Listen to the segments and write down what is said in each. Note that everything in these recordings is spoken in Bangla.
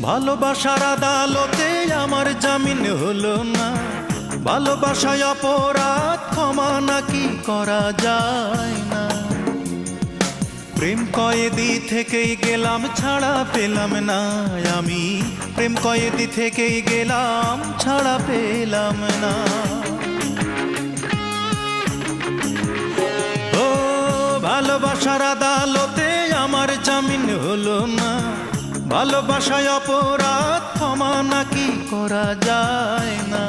ভালোবাসার আদালতে আমার জামিন হলো না। ভালোবাসায় অপরাধ ক্ষমা নাকি করা যায় না। প্রেম কয়েদি থেকেই গেলাম, ছাড়া পেলাম না আমি। প্রেম কয়েদি থেকেই গেলাম, ছাড়া পেলাম না। ও ভালোবাসার আদালতে আমার জামিন হলো না। ভালোবাসায় অপরাধ ক্ষমা নাকি করা যায় না।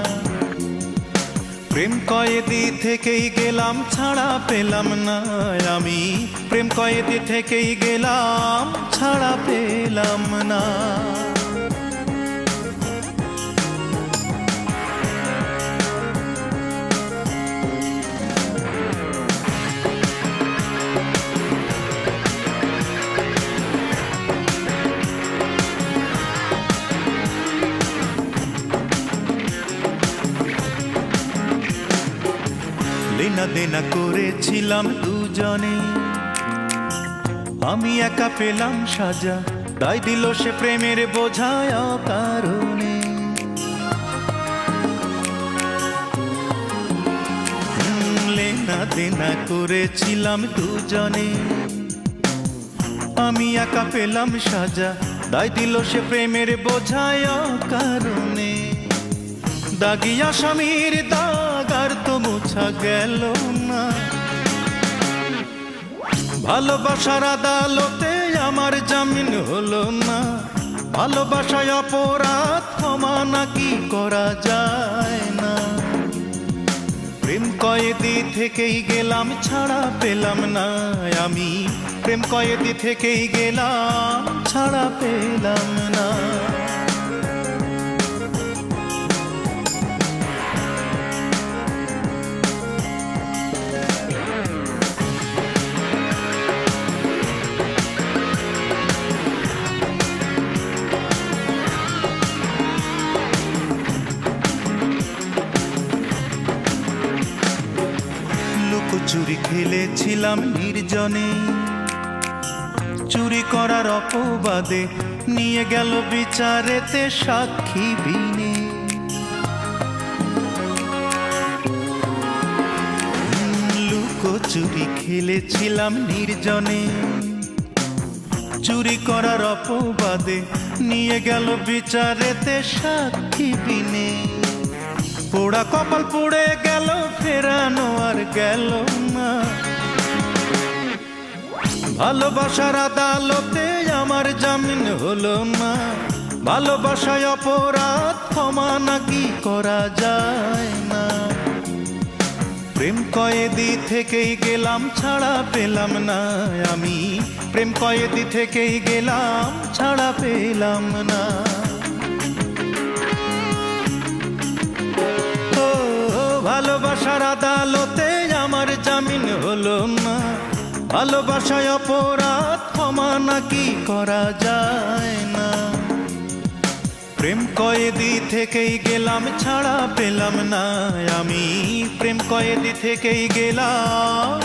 প্রেম কয়েদি থেকেই গেলাম, ছাড়া পেলাম না আমি। প্রেম কয়েদি থেকেই গেলাম, ছাড়া পেলাম না। লেনা দেনা করেছিলাম দুজনে, আমি একা পেলাম সাজা। তাই দিল সে প্রেমের বোঝায় অকারণে। লেনা দেনা করেছিলাম দুজনে, আমি একা পেলাম সাজা। তাই দিল সে প্রেমের বোঝায় অকারণে। দাগি আসামির দাগ আর তো মোছা গেল না। ভালোবাসার আদালতে আমার জামিন হলো না। ভালোবাসায় অপরাধ ক্ষমা নাকি করা যায় না। প্রেম কয়েদি থেকেই গেলাম, ছাড়া পেলাম না আমি। প্রেম কয়েদি থেকেই গেলাম, ছাড়া পেলাম না। চুরি খেলেছিলাম নির্জনে, চুরি করার অপবাদে নিয়ে গেল বিচারেতে সাক্ষী বিনে। লুকোচুরি খেলেছিলাম নির্জনে, চুরি করার অপবাদে নিয়ে গেল বিচারেতে সাক্ষী বিনে। পোড়া কপাল পুড়ে গেল, ফেরানো আর গেল না। ভালোবাসার আদালতে আমার জামিন হলো না। ভালোবাসায় অপরাধ ক্ষমা নাকি করা যায় না। প্রেম কয়েদি থেকেই গেলাম, ছাড়া পেলাম না আমি। প্রেম কয়েদি থেকেই গেলাম, ছাড়া পেলাম না। ভালোবাসার আদালতে আমার জামিন হলো না। ভালোবাসায় অপরাধ ক্ষমা নাকি করা যায় না। প্রেম কয়েদি থেকেই গেলাম, ছাড়া পেলাম না আমি। প্রেম কয়েদি থেকেই গেলাম,